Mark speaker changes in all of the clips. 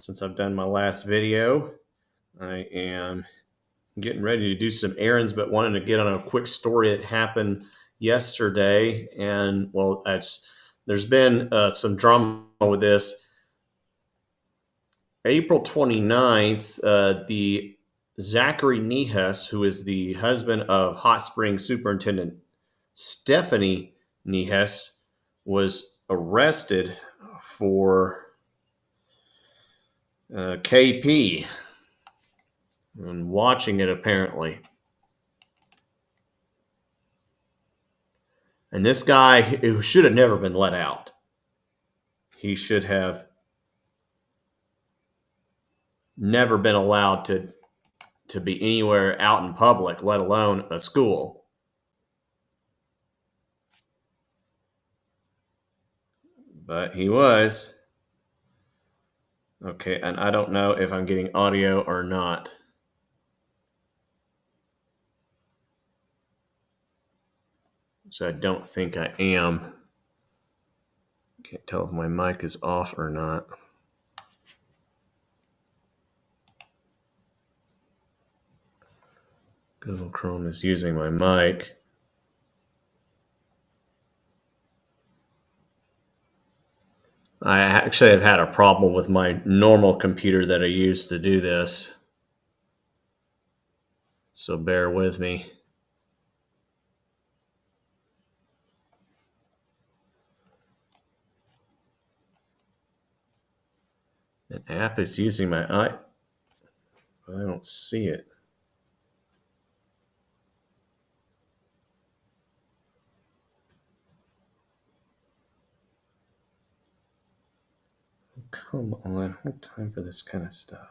Speaker 1: Since I've done my last video, I am getting ready to do some errands, but wanted to get on a quick story that happened yesterday. And well, there's been some drama with this. April 29th, the Zachary Nihas, who is the husband of Hot Springs Superintendent Stephanie Nihas, was arrested for KP and watching it apparently. And this guy, who should have never been let out, he should have never been allowed to be anywhere out in public, let alone a school. But he was. Okay, and I don't know if I'm getting audio or not. So I don't think I am. Can't tell if my mic is off or not. Google Chrome is using my mic. I actually have had a problem with my normal computer that I use to do this. So bear with me. An app is using my eye. I don't see it. Come on, what time for this kind of stuff?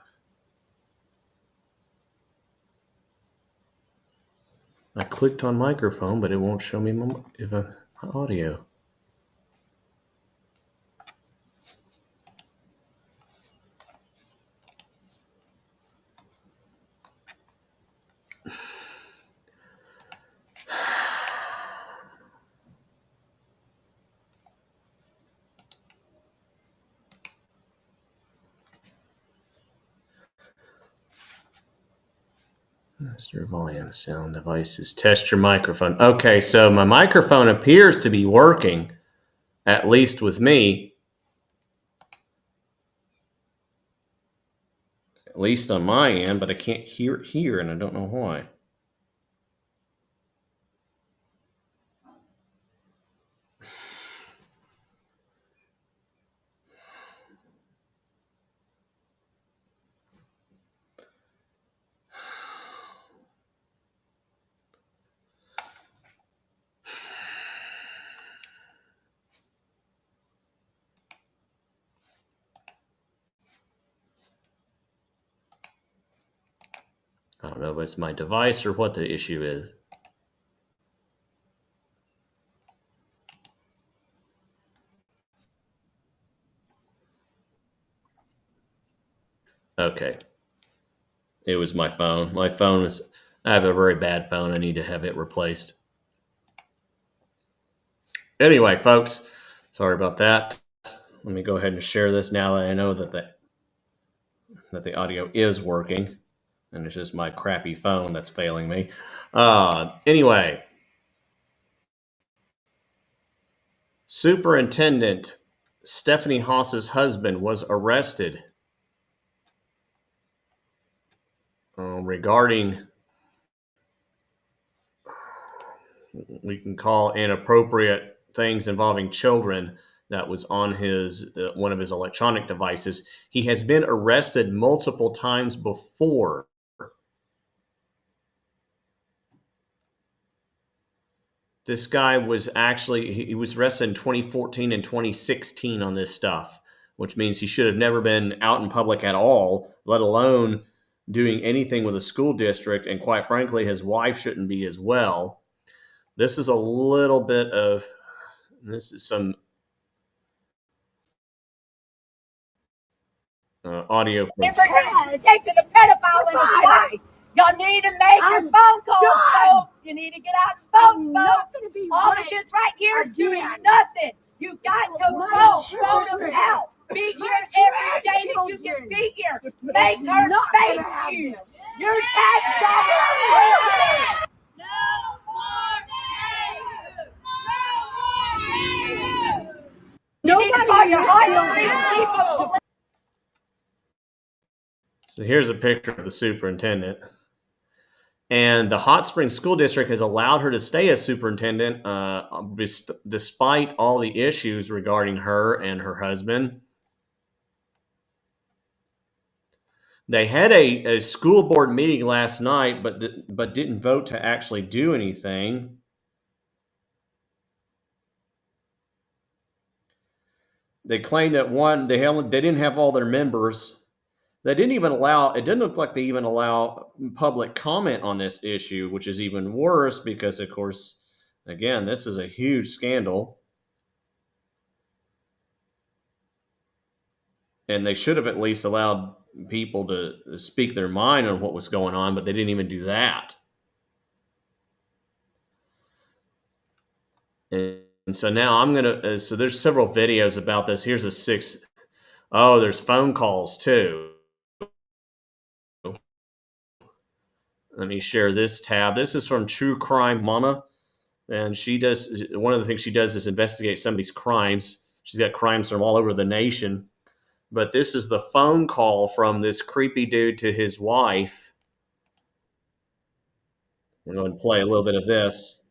Speaker 1: I clicked on microphone, but it won't show me my audio. Master volume sound devices. Test your microphone. Okay, so my microphone appears to be working, at least with me. At least on my end, but I can't hear it here, and I don't know why. I don't know if it's my device or what the issue is. Okay. It was my phone. I have a very bad phone. I need to have it replaced. Anyway, folks, sorry about that. Let me go ahead and share this now that I know that the audio is working. And it's just my crappy phone that's failing me. Anyway, Superintendent Stephanie Haas's husband was arrested regarding, we can call inappropriate things involving children that was on his one of his electronic devices. He has been arrested multiple times before. This guy was he was arrested in 2014 and 2016 on this stuff, which means he should have never been out in public at all, let alone doing anything with a school district. And quite frankly, his wife shouldn't be as well. This is some audio from
Speaker 2: taking a pedophile in his life. Y'all need to make your phone calls, folks. You need to get out and vote, folks. All of this right here is doing nothing. You got to vote them out. Be here every day that you can be here. Make her face you. Your tax dollars. No more pedo. No more pedo. Nobody your heart.
Speaker 1: So here's a picture of the superintendent. And the Hot Springs School District has allowed her to stay as superintendent despite all the issues regarding her and her husband. They had a school board meeting last night, but didn't vote to actually do anything. They claimed that they didn't have all their members. They didn't even allow. It didn't look like they even allow public comment on this issue, which is even worse because, of course, again, this is a huge scandal, and they should have at least allowed people to speak their mind on what was going on, but they didn't even do that. And so now I'm gonna. So there's several videos about this. Here's a 6. Oh, there's phone calls too. Let me share this tab. This is from True Crime Mama, and she does one of the things she does is investigate some of these crimes. She's got crimes from all over the nation, but this is the phone call from this creepy dude to his wife. I'm going to play a little bit of this.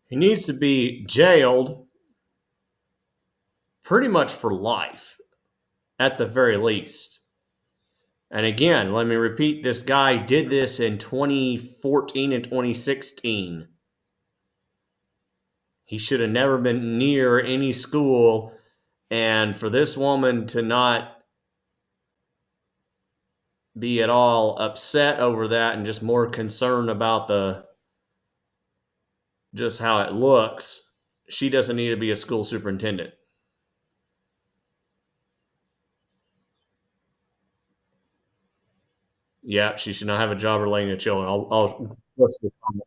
Speaker 1: He needs to be jailed pretty much for life, at the very least. And again, let me repeat, this guy did this in 2014 and 2016. He should have never been near any school And for this woman to not be at all upset over that and just more concerned about the just how it looks, she doesn't need to be a school superintendent. Yeah, she should not have a job relating to children. I'll post the comment.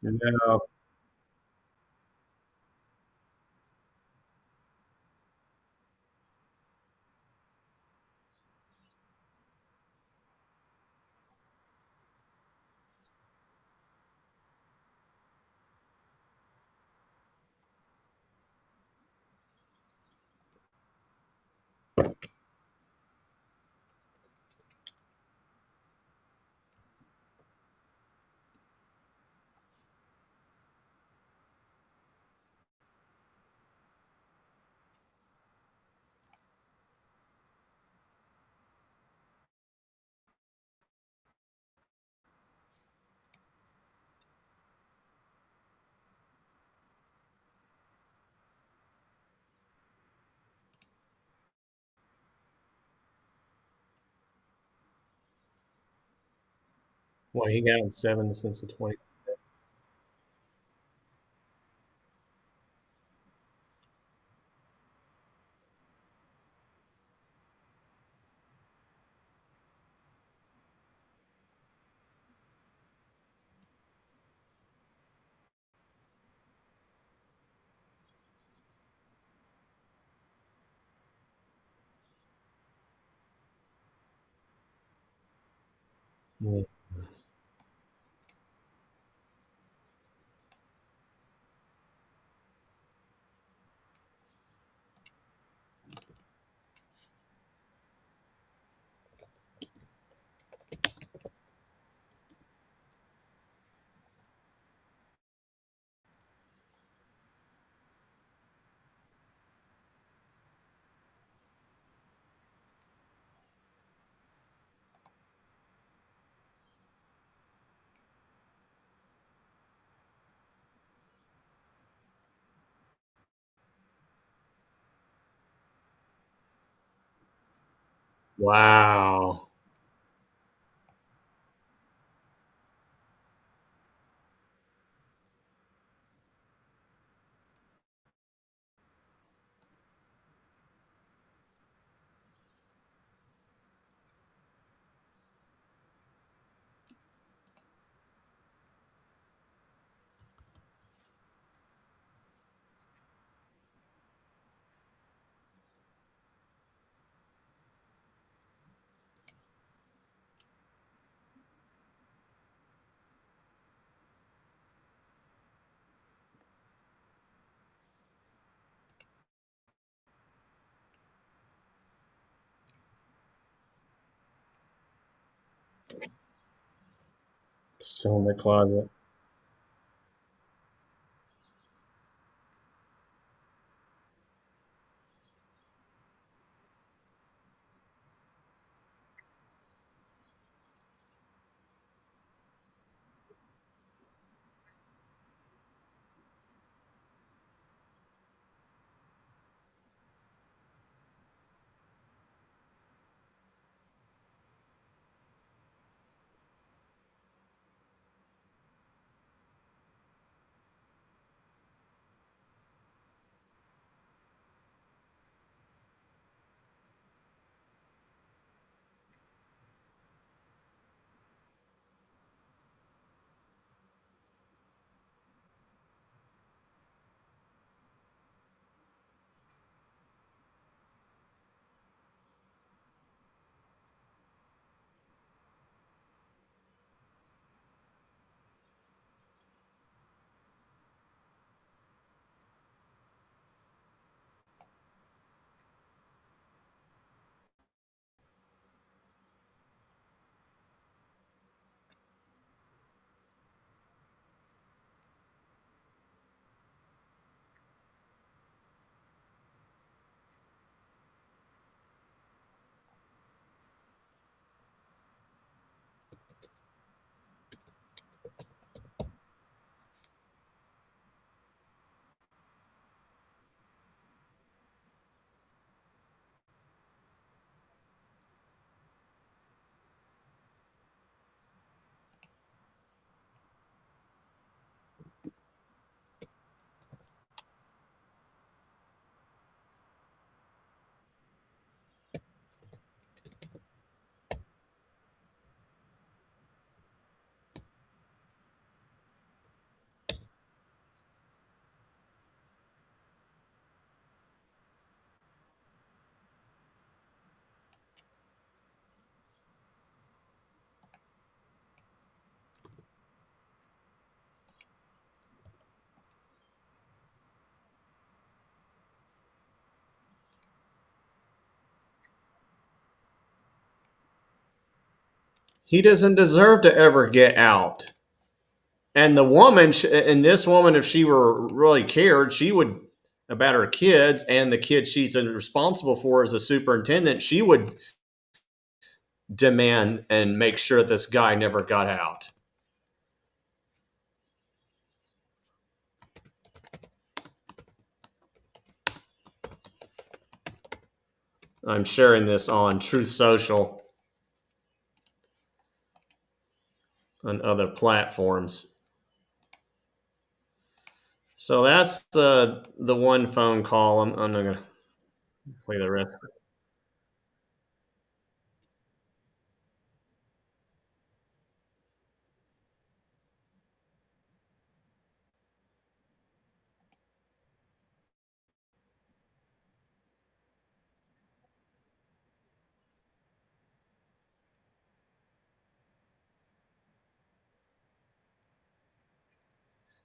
Speaker 1: No. Well, he got 7 since the 20. Wow. Still in the closet. He doesn't deserve to ever get out. And the woman, and this woman, if she were really cared, she would about her kids and the kids she's responsible for as a superintendent. She would demand and make sure this guy never got out. I'm sharing this on Truth Social and other platforms. So that's the one phone call. I'm not gonna play the rest.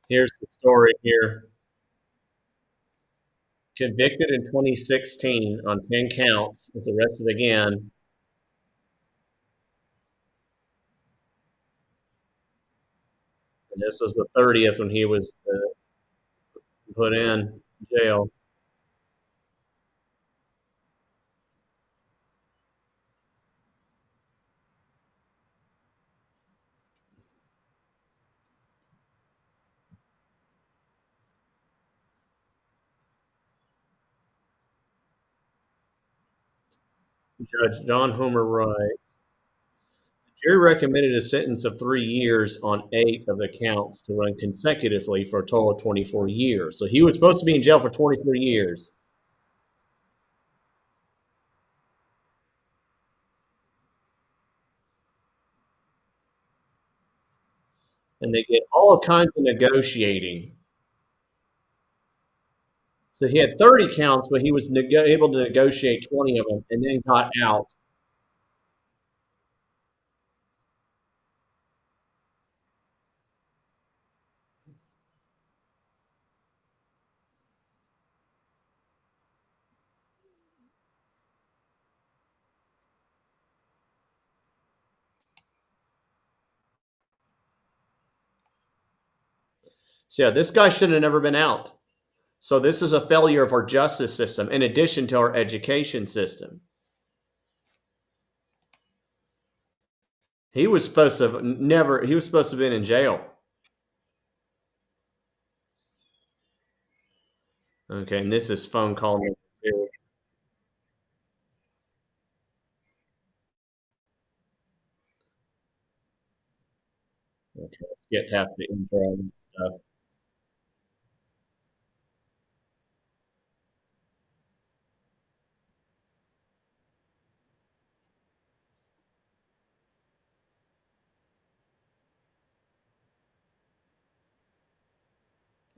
Speaker 1: Here's the story here. Convicted in 2016 on 10 counts, was arrested again. And this was the 30th when he was put in jail. Judge John Homer Wright. The jury recommended a sentence of 3 years on 8 of the counts to run consecutively for a total of 24 years. So he was supposed to be in jail for 23 years. And they get all kinds of negotiating. So he had 30 counts, but he was able to negotiate 20 of them and then got out. So yeah, this guy should have never been out. So this is a failure of our justice system in addition to our education system. He was supposed to have never, he was supposed to have been in jail. Okay, and this is phone call number two. Okay, let's get past the intro and stuff.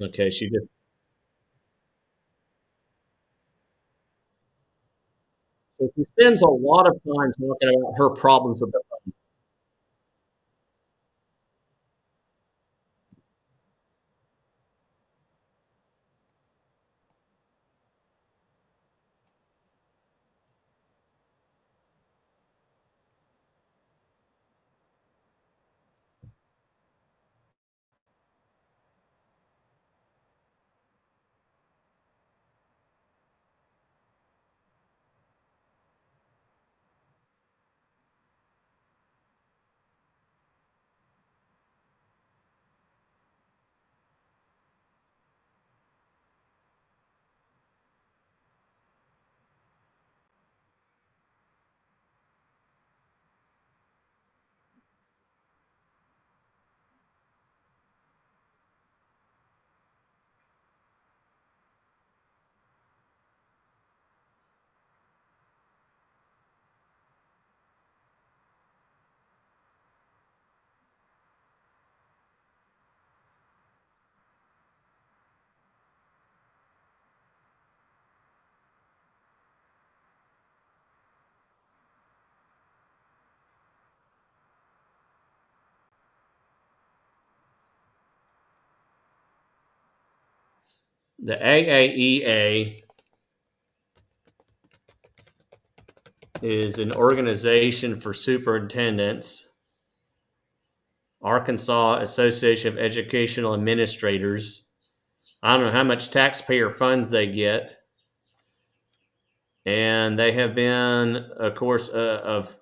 Speaker 1: Okay, she spends a lot of time talking about her problems with the AAEA is an organization for superintendents, Arkansas Association of Educational Administrators. I don't know how much taxpayer funds they get, and they have been, of course, of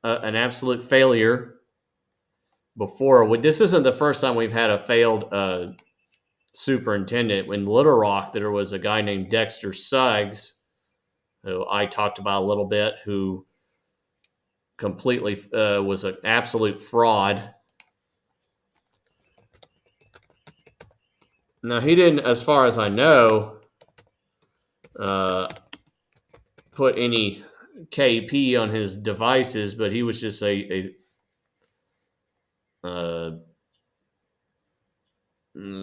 Speaker 1: an absolute failure before. This isn't the first time we've had a failed superintendent. In Little Rock, there was a guy named Dexter Suggs, who I talked about a little bit, who completely was an absolute fraud. Now, he didn't, as far as I know, uh, put any KP on his devices, but he was just uh,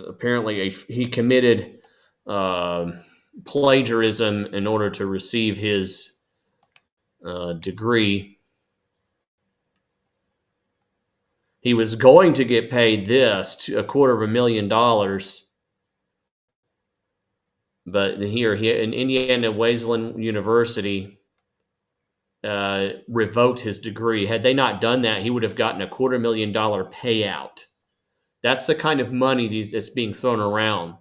Speaker 1: apparently he committed uh, plagiarism in order to receive his degree. He was going to get paid this $250,000, but here in Indiana Wesleyan University revoked his degree. Had they not done that, he would have gotten $250,000 payout. That's the kind of money that's being thrown around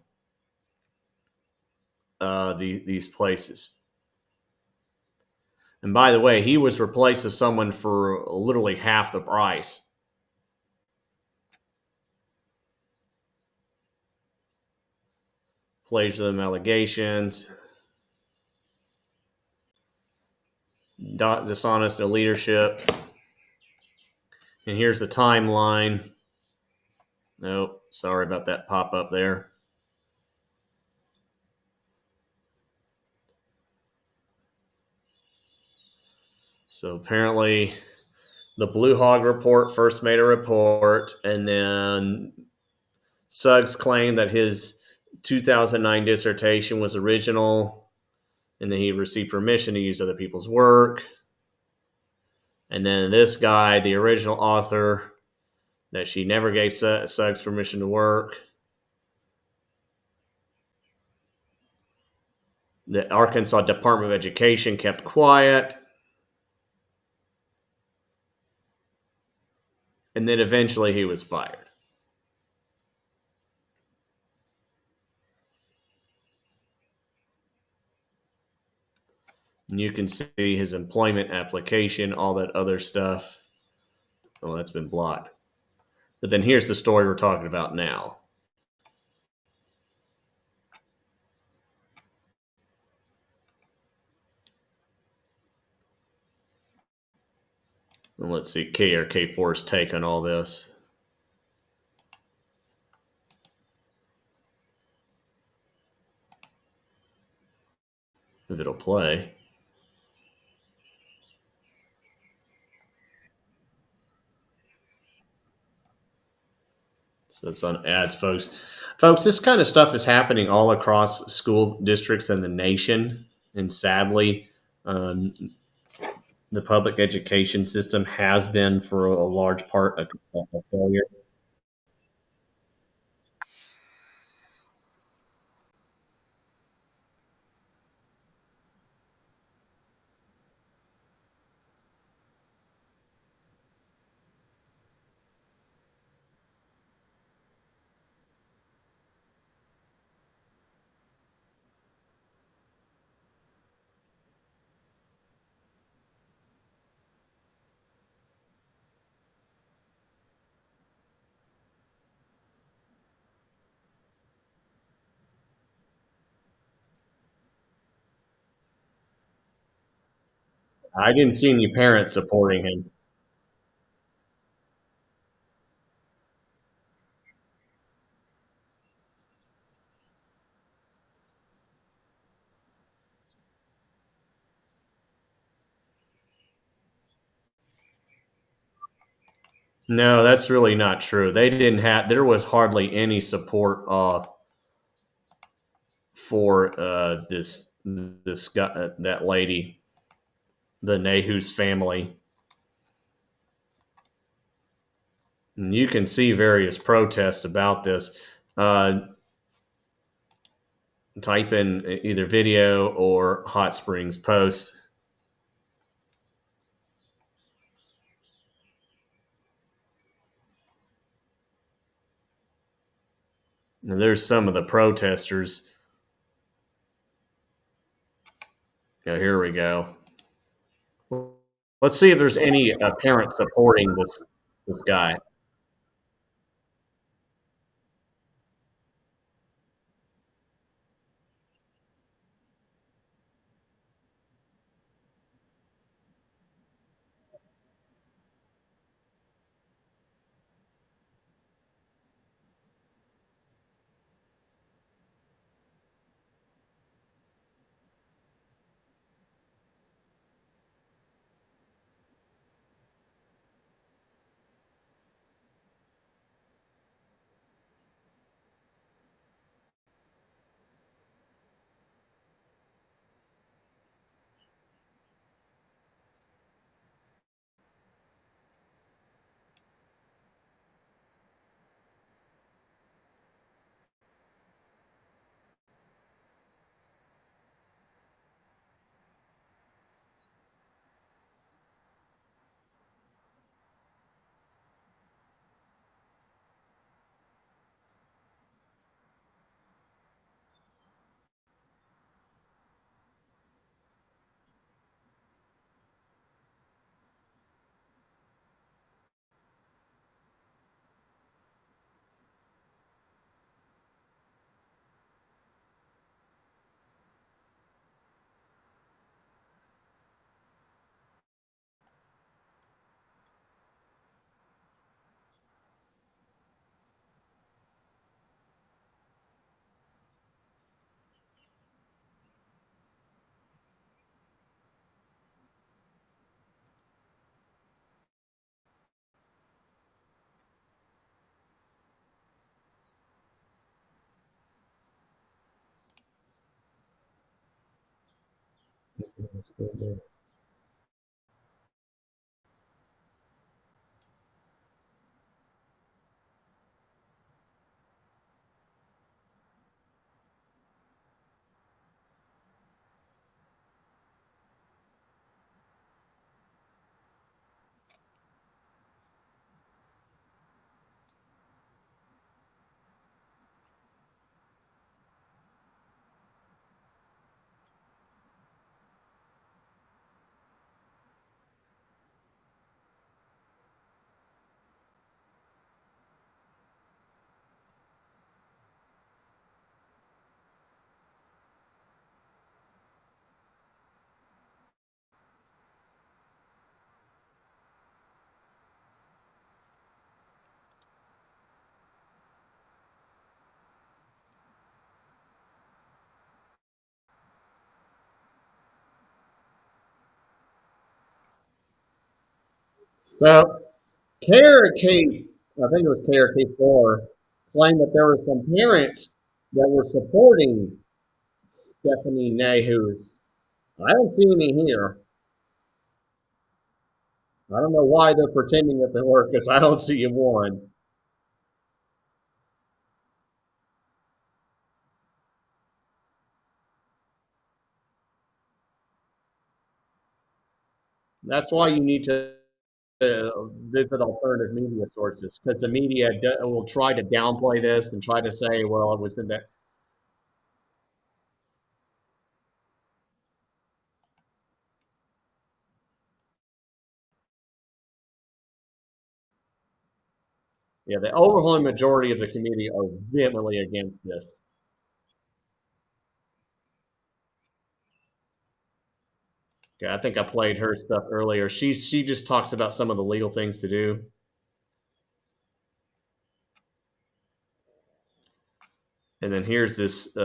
Speaker 1: these places. And by the way, he was replaced with someone for literally half the price. Plagiarism allegations, dishonest in leadership. And here's the timeline. Nope, sorry about that pop up there. So apparently, the Blue Hog Report first made a report, and then Suggs claimed that his 2009 dissertation was original, and then he received permission to use other people's work. And then this guy, the original author, that she never gave Suggs permission to work. The Arkansas Department of Education kept quiet. And then eventually he was fired. And you can see his employment application, all that other stuff. Oh, that's been blocked. But then here's the story we're talking about now. And let's see KRK4's take on all this. If it'll play. So it's on ads, folks. Folks, this kind of stuff is happening all across school districts in the nation. And sadly, um, the public education system has been, for a large part, a failure. I didn't see any parents supporting him. No, that's really not true. They didn't have. There was hardly any support for this guy, that lady, the Nehu's family. And you can see various protests about this. Type in either video or Hot Springs post. And there's some of the protesters. Here we go. Let's see if there's any parent supporting this guy. So KRK, I think it was KRK4, claimed that there were some parents that were supporting Stephanie Nahus. I don't see any here. I don't know why they're pretending that they were because I don't see one. That's why you need to visit alternative media sources because the media will try to downplay this and try to say, well, it was in that. Yeah, the overwhelming majority of the community are vehemently against this. Okay, I think I played her stuff earlier. She just talks about some of the legal things to do. And then here's this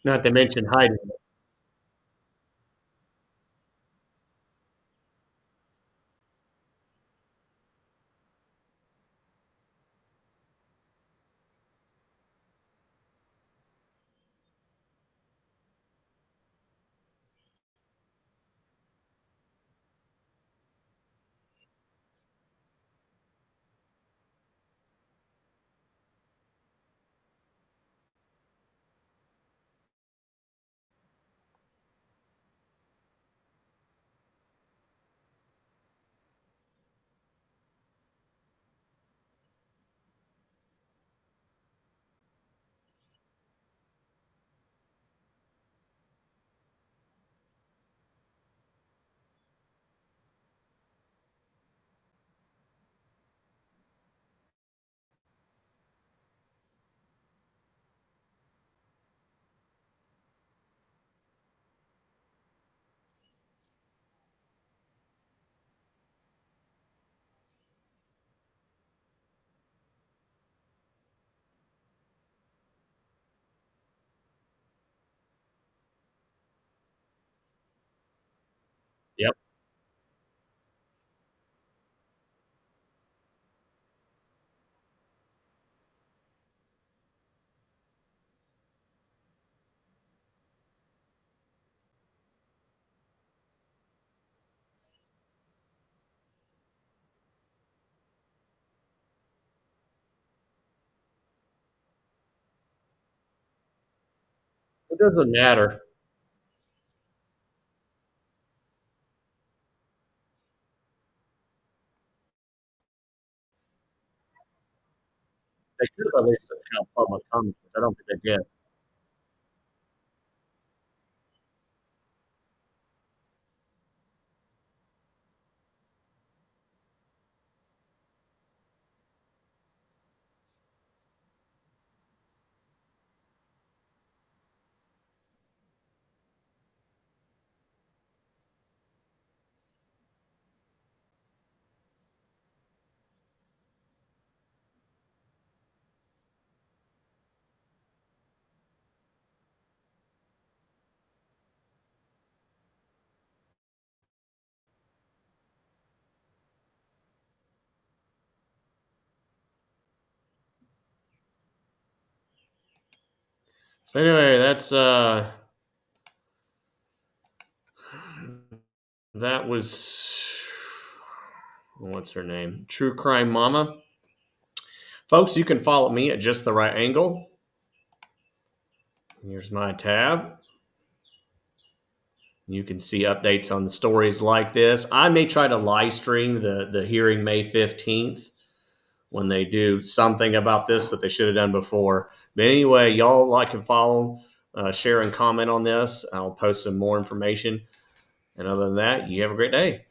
Speaker 1: not to mention hiding. It doesn't matter. They could have at least account public comment, which I don't think they did. So anyway, that was what's her name? True Crime Mama. Folks, you can follow me at Just the Right Angle. Here's my tab. You can see updates on the stories like this. I may try to live stream the hearing May 15th when they do something about this that they should have done before. But anyway, y'all like and follow, share and comment on this. I'll post some more information. And other than that, you have a great day.